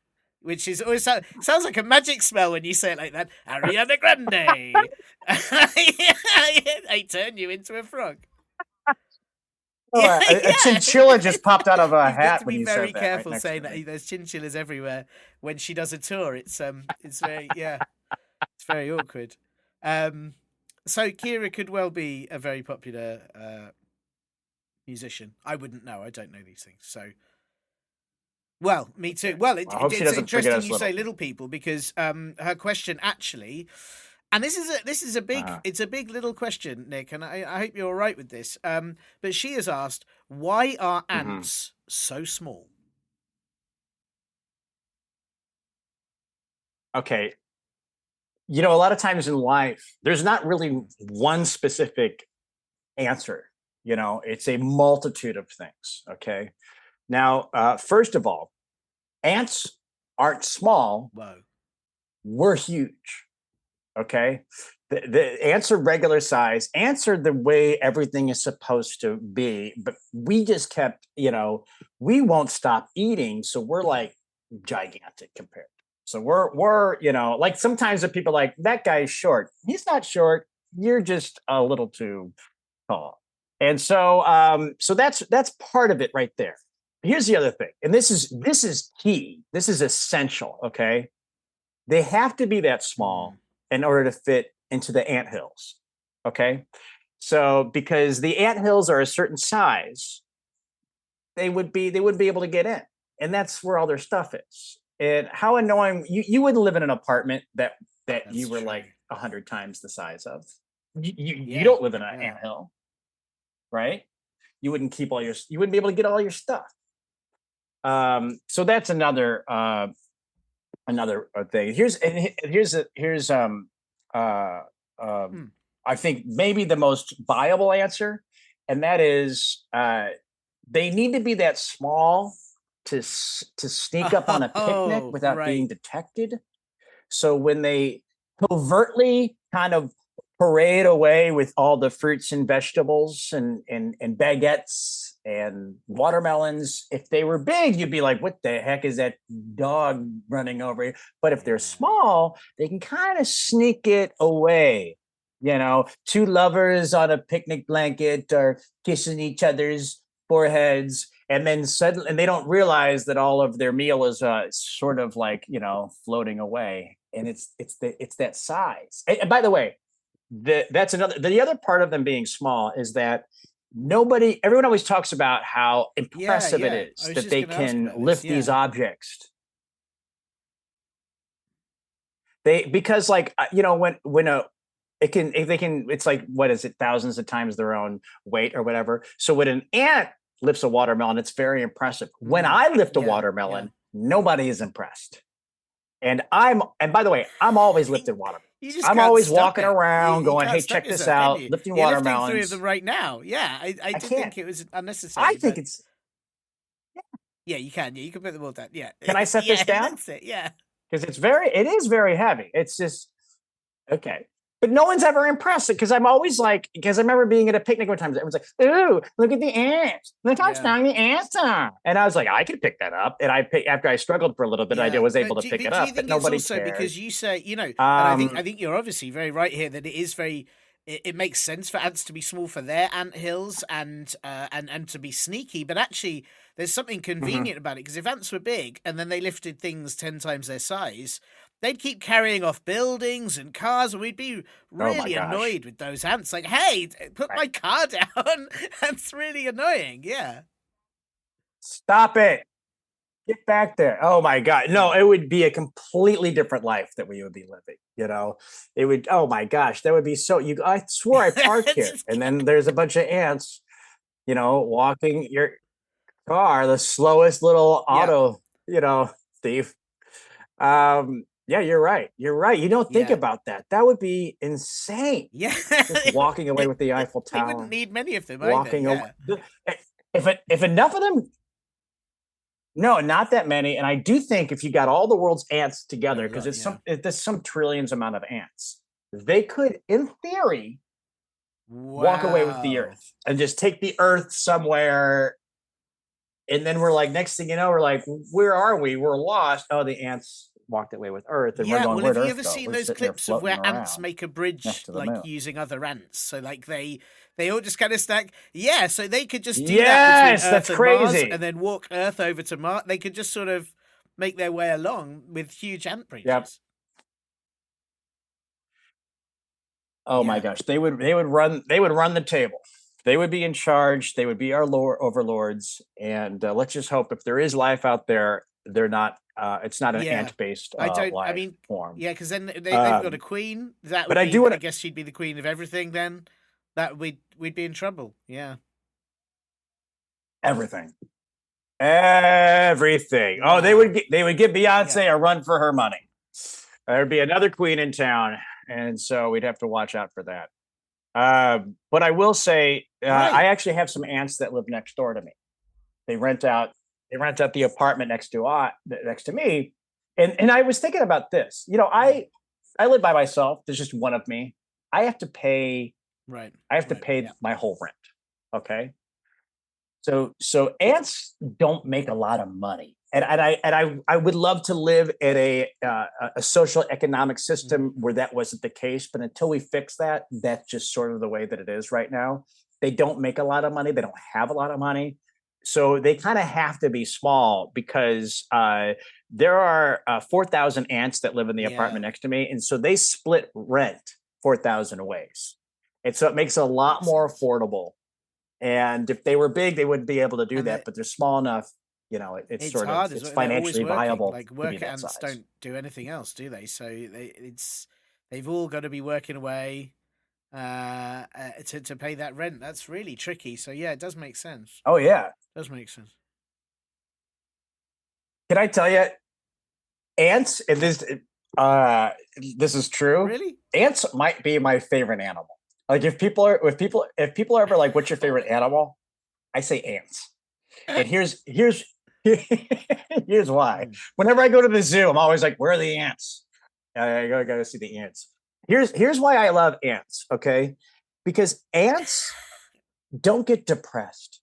Which is always sounds like a magic spell when you say it like that. Ariana Grande. I turn you into a frog. A chinchilla just popped out of a hat when you said that. You've got to be very careful saying that. There's chinchillas everywhere when she does a tour. It's very it's very awkward. So Keira could well be a very popular musician. I wouldn't know. I don't know these things. So. Well, me too. Well, it's interesting you say little people because her question actually, and this is a big it's a big little question, Nick, and I hope you're all right with this. But she has asked, why are ants so small? Okay. A lot of times in life, there's not really one specific answer. It's a multitude of things. Okay. Now, first of all, ants aren't small. Whoa. We're huge. Okay. The ants are regular size. Ants are the way everything is supposed to be. But we just kept, we won't stop eating. So we're like gigantic compared. So we're like sometimes the people are like, that guy's short. He's not short. You're just a little too tall. And so that's part of it right there. Here's the other thing, and this is key. This is essential. Okay, they have to be that small in order to fit into the anthills. Okay, so because the anthills are a certain size, they wouldn't be able to get in, and that's where all their stuff is. And how annoying! You wouldn't live in an apartment that you were like 100 times the size of. You don't live in an anthill, right? You wouldn't keep you wouldn't be able to get all your stuff. So that's another thing. Here's I think maybe the most viable answer, and that is they need to be that small to sneak up on a picnic without being detected. So when they covertly kind of parade away with all the fruits and vegetables and baguettes and watermelons, if they were big, you'd be like, what the heck is that dog running over here? But if they're small, they can kind of sneak it away. Two lovers on a picnic blanket are kissing each other's foreheads, and then suddenly, and they don't realize that all of their meal is sort of like floating away, and it's that size. And by the way, that's the other part of them being small is that everyone always talks about how impressive it is that they can lift these objects. Because like it's like, what is it, thousands of times their own weight or whatever. So when an ant lifts a watermelon, it's very impressive. When I lift a watermelon, nobody is impressed. And by the way, I'm always lifting watermelon. I'm always walking around going, hey, check this out, lifting watermelons. Lifting 3 of them right now. Yeah, I did think it was unnecessary. I think it's... Yeah, you can. Yeah, you can put them all down. Yeah. Can I set this down? That's it, yeah. Because it is very heavy. It's just, okay. But no one's ever impressed because I'm always like, because I remember being at a picnic one time, everyone's like, ooh, look at the ants. Look how strong the ants are. And I was like, I could pick that up. And after I struggled for a little bit, I was able to pick it up. But nobody cared. Because you say, and I think you're obviously very right here that it is very, it makes sense for ants to be small for their ant hills and to be sneaky. But actually, there's something convenient about it because if ants were big and then they lifted things 10 times their size, they'd keep carrying off buildings and cars, and we'd be really annoyed with those ants. Like, hey, put my car down. That's really annoying. Yeah. Stop it. Get back there. Oh my God. No, it would be a completely different life that we would be living. It would, oh my gosh, that would be I swore I parked here. And then there's a bunch of ants, walking your car, the slowest little auto, thief. Yeah, you're right. You're right. You don't think about that. That would be insane. Yeah. Just walking away with the Eiffel Tower. They wouldn't need many of them walking either. away. If enough of them, no, not that many. And I do think if you got all the world's ants together, because there's some trillions amount of ants, they could, in theory, walk away with the Earth and just take the Earth somewhere. And then we're like, next thing you know, we're like, where are we? We're lost. Oh, the ants walked away with Earth, and we're going, have where'd you Earth ever go? seen We're those sitting there clips of where floating ants around make a bridge next to the like moon. using other ants? So like they all just kind of stack. Yeah, so they could just do that Yes, between Earth that's and Mars, crazy. and then walk Earth over to Mars. They could just sort of make their way along with huge ant bridges. Yep. Oh my gosh, they would run the table. They would be in charge. They would be our overlords. And let's just hope if there is life out there, they're not. It's not an ant-based life form. Yeah, because then they've got a queen. That would but I guess she'd be the queen of everything. Then that we'd be in trouble. Yeah. Everything. Oh, they would give Beyonce a run for her money. There'd be another queen in town, and so we'd have to watch out for that. But I will say, I actually have some ants that live next door to me. They rent out the apartment next to me, and I was thinking about this. I live by myself. There's just one of me. I have to pay. Right. I have to pay my whole rent. Okay. So ants don't make a lot of money, and I would love to live in a social economic system where that wasn't the case. But until we fix that, that's just sort of the way that it is right now. They don't make a lot of money. They don't have a lot of money. So they kind of have to be small because there are 4,000 ants that live in the apartment next to me. And so they split rent 4,000 ways. And so it makes it a lot more affordable. And if they were big, they wouldn't be able to do that. But they're small enough, it's sort hard, of it's financially viable. Like worker ants don't do anything else, do they? So they've all got to be working away to pay that rent. That's really tricky. So yeah, it does make sense. Oh yeah, it does make sense. Can I tell you, ants? And this is true. Really, ants might be my favorite animal. Like if people are ever like, what's your favorite animal? I say ants. And here's why. Whenever I go to the zoo, I'm always like, where are the ants? I gotta see the ants. Here's why I love ants, okay? Because ants don't get depressed.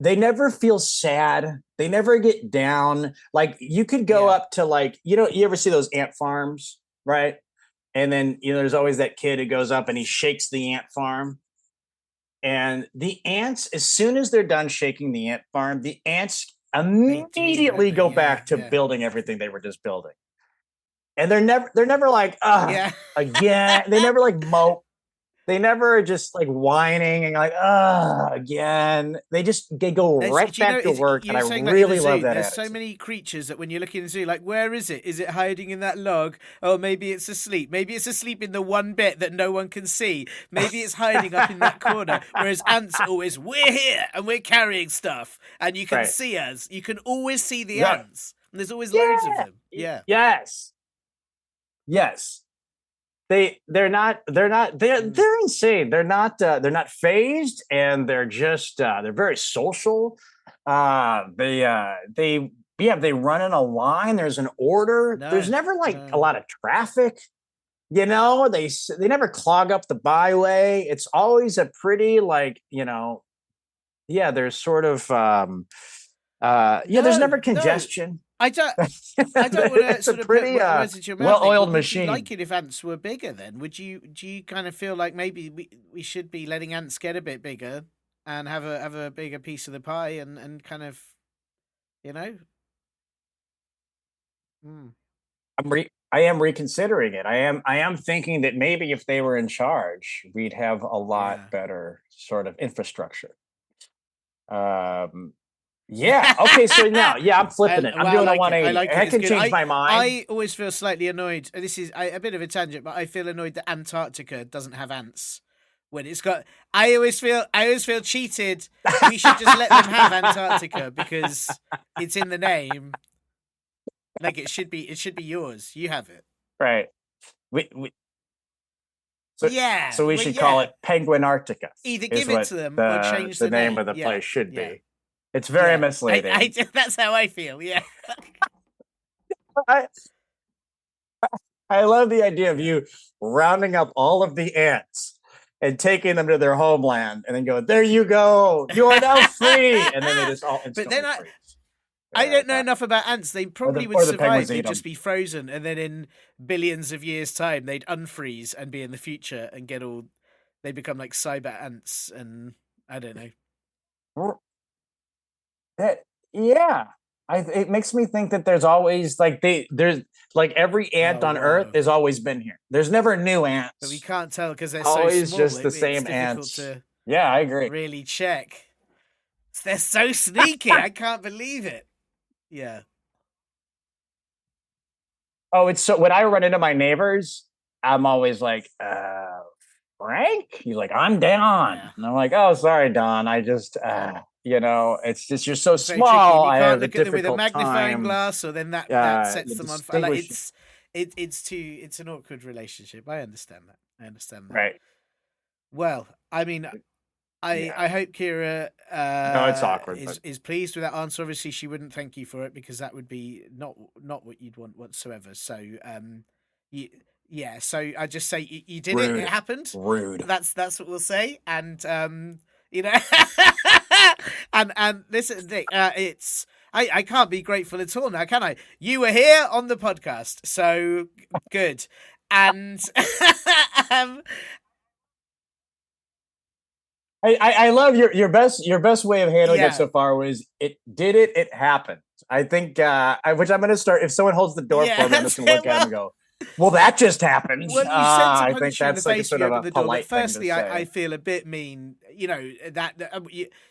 They never feel sad. They never get down. Like you could go up to like, you ever see those ant farms, right? And then, there's always that kid who goes up and he shakes the ant farm. And the ants, as soon as they're done shaking the ant farm, the ants immediately go back to building everything they were just building. And they're never like, again. They never like mope. They never just like whining and like, again. They go right back to work. And I really love that. There's so many creatures that when you look in the zoo, like, where is it? Is it hiding in that log? Oh, maybe it's asleep. Maybe it's asleep in the one bit that no one can see. Maybe it's hiding up in that corner. Whereas ants are always, we're here and we're carrying stuff. And you can see us. You can always see the ants. And there's always loads of them. Yeah. Yes. They're insane. They're not phased, and they're just they're very social. They run in a line. There's an order. There's never a lot of traffic. They never clog up the byway. It's always a pretty there's sort of there's never congestion. I don't want to sort of pretty, put words into your mouth. well-oiled Would machine. you like it if ants were bigger then? Do you kind of feel like maybe we should be letting ants get a bit bigger and have a bigger piece of the pie and kind of, I am reconsidering it. I am thinking that maybe if they were in charge, we'd have a lot better sort of infrastructure. Yeah. Okay. So now, yeah, I'm flipping it. I'm Well, doing I a like it. 180. I like it. I It's can good. change my mind. I always feel slightly annoyed. This is a bit of a tangent, but I feel annoyed that Antarctica doesn't have ants. When it's got, I always feel cheated. We should just let them have Antarctica because it's in the name. Like it should be yours. You have it. Right. We so, Yeah. so we Well, should call yeah. it Penguin Arctica. Either is give it what to them or change the the name of name. the Yeah. place should Yeah. be. It's very Yeah. misleading. That's how I feel. Yeah. I, I love the idea of you rounding up all of the ants and taking them to their homeland and then go, there you go. You are now free. And then they just all But instantly then freeze. I don't know enough about ants. They probably would or the survive. penguins They'd eat 'em. just be frozen, and then in billions of years' time, they'd unfreeze and be in the future and get all. They become like cyber ants, and I don't know. Yeah. It makes me think that there's always there's like every ant Oh, on Earth whoa. has always been here. There's never new ants. But we can't tell because they're Always so small. just the It's same difficult ants. to Yeah, I agree. really check. They're so sneaky. I can't believe it. Yeah. Oh, it's so when I run into my neighbors, I'm always like, Frank? He's like, I'm Don. Yeah. And I'm like, oh, sorry, Don. I just it's just you're so It's very small. tricky. I You can't have look a at them with a difficult magnifying time. glass, or then that sets them on fire. Like it's an awkward relationship. I understand that. Right. Well, I mean, I hope Keira No, it's awkward, is pleased with that answer. Obviously, she wouldn't thank you for it because that would be not what you'd want whatsoever. So, So I just say you did it. It happened. Rude. That's what we'll say. And you know, and listen, Nick, it's. I can't be grateful at all now, can I? You were here on the podcast, so good. And I love your best way of handling it so far was it happened. I think which I'm gonna start if someone holds the door for me, I'm just gonna look at him and go, well, that just happened. Well, you said to I punch think you in the that's like face sort if you of a open the door. But polite thing to firstly, say. I feel a bit mean. You know that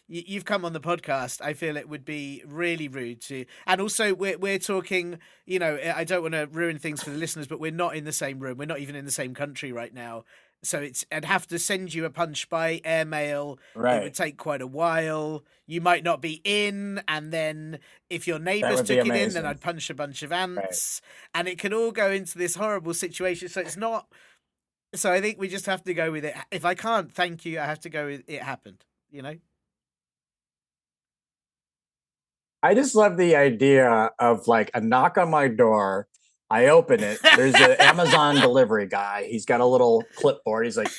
you've come on the podcast. I feel it would be really rude to. And also, we're talking. You know, I don't want to ruin things for the listeners, but we're not in the same room. We're not even in the same country right now. So I'd have to send you a punch by airmail. Right. It would take quite a while. You might not be in, and then if your neighbours would be took it in, amazing. then I'd punch a bunch of ants, and it could all go into this horrible situation. So it's not. So I think we just have to go with it. If I can't thank you, I have to go with it happened. You know. I just love the idea of like a knock on my door. I open it. There's an Amazon delivery guy. He's got a little clipboard. He's like,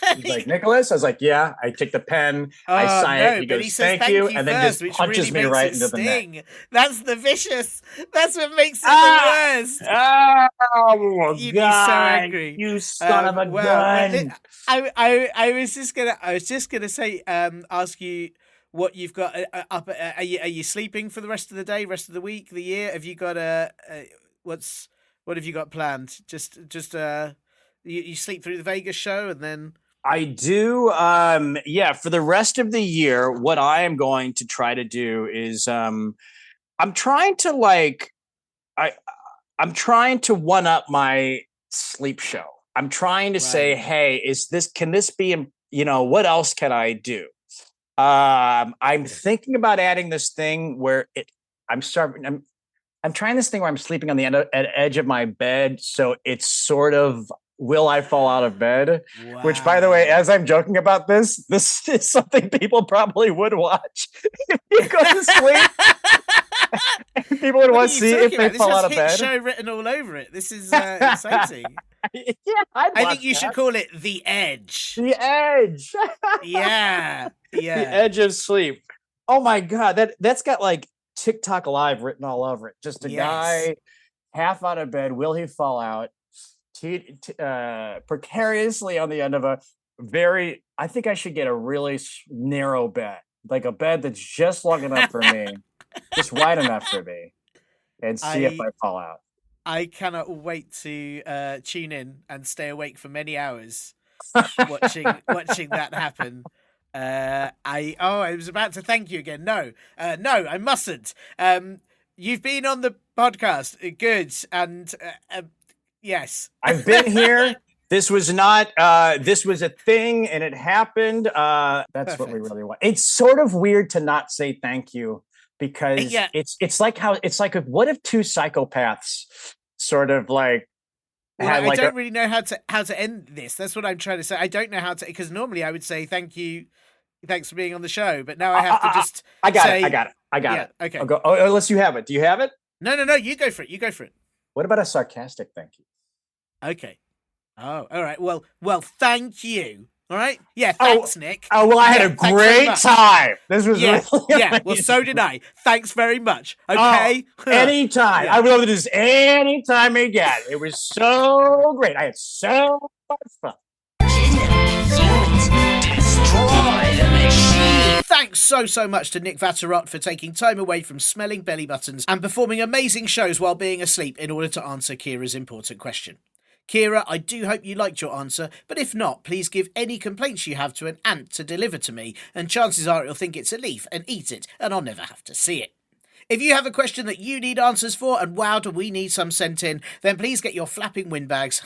Nicholas? I was like, yeah. I take the pen. I sign it. He goes, he says, thank you. And then first, just punches me right into the neck. That's the vicious. That's what makes it the worst. Oh, You'd be so angry. You son of a gun. I was just gonna say, ask you what you've got up. Are you sleeping for the rest of the day, rest of the week, the year? Have you got what have you got planned? Just you sleep through the Vegas show and then I do. For the rest of the year, what I am going to try to do is I'm trying to I'm trying to one up my sleep show. I'm trying to say, hey, can this be, what else can I do? I'm thinking about adding this thing where I'm trying this thing where I'm sleeping on the edge of my bed. So it's sort of, will I fall out of bed? Wow. Which, by the way, as I'm joking about this is something people probably would watch if you go to sleep. People would want to see if they fall out of bed. This has hit show written all over it. This is exciting. Yeah, I think you should call it The Edge. The Edge. Yeah. The Edge of Sleep. Oh my God, that's got like TikTok Live written all over it. Just a guy half out of bed. Will he fall out? Precariously on the end of I think I should get a really narrow bed, like a bed that's just long enough for me, just wide enough for me, and see if I fall out. I cannot wait to tune in and stay awake for many hours watching that happen. I was about to thank you again. No, I mustn't. You've been on the podcast. Good. And yes. I've been here. This was not, this was a thing and it happened. That's Perfect. what we really want. It's sort of weird to not say thank you because it's like what if two psychopaths sort of like, well, I don't really know how to end this. That's what I'm trying to say. I don't know how to, because normally I would say thank you, thanks for being on the show, but now I have to just. I got it. Okay. I'll go. Oh, unless you have it. Do you have it? No. You go for it. What about a sarcastic thank you? Okay. Oh, all right. Well, thank you. All right. Yeah. Thanks, Nick. Oh, well, I had a great time. This was really amazing. Well, so did I. Thanks very much. Okay. Anytime. Yeah. I would love to do this anytime again. It was so great. I had so much fun. Thanks so much to Nick Vatterott for taking time away from smelling belly buttons and performing amazing shows while being asleep in order to answer Keira's important question. Keira, I do hope you liked your answer, but if not, please give any complaints you have to an ant to deliver to me, and chances are it'll think it's a leaf and eat it, and I'll never have to see it. If you have a question that you need answers for, and wow, do we need some sent in, then please get your flapping windbags,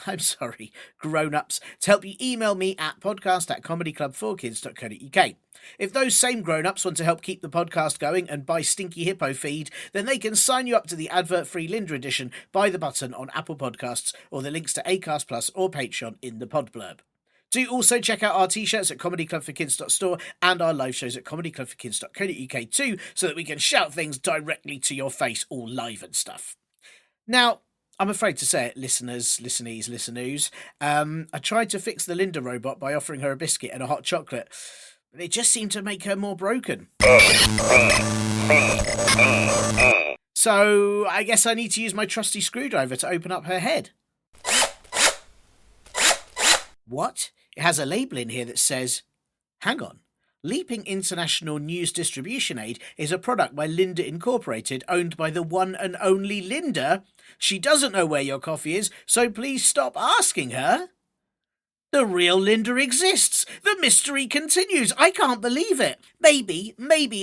grown-ups, to help you email me at podcast@comedyclub4kids.co.uk. If those same grown-ups want to help keep the podcast going and buy Stinky Hippo feed, then they can sign you up to the advert-free Linda edition by the button on Apple Podcasts or the links to Acast Plus or Patreon in the pod blurb. Do also check out our t-shirts at comedyclubforkids.store and our live shows at comedyclubforkids.co.uk too, so that we can shout things directly to your face, all live and stuff. Now, I'm afraid to say it, listeners, I tried to fix the Linda robot by offering her a biscuit and a hot chocolate, but it just seemed to make her more broken. So I guess I need to use my trusty screwdriver to open up her head. What? It has a label in here that says, hang on, Leaping International News Distribution Aid is a product by Linda Incorporated, owned by the one and only Linda. She doesn't know where your coffee is, so please stop asking her. The real Linda exists. The mystery continues. I can't believe it. Maybe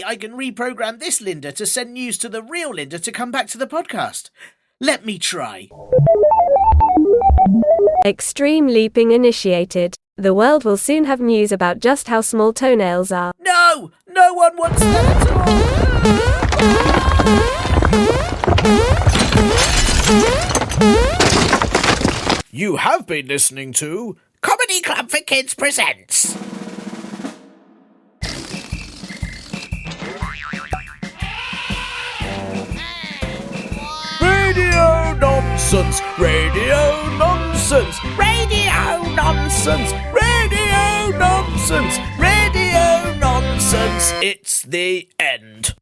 I can reprogram this Linda to send news to the real Linda to come back to the podcast. Let me try. Extreme leaping initiated. The world will soon have news about just how small toenails are. No! No one wants that at all! You have been listening to Comedy Club for Kids Presents. Radio nonsense! Radio nonsense! Radio nonsense! Radio nonsense! Radio nonsense! It's the end.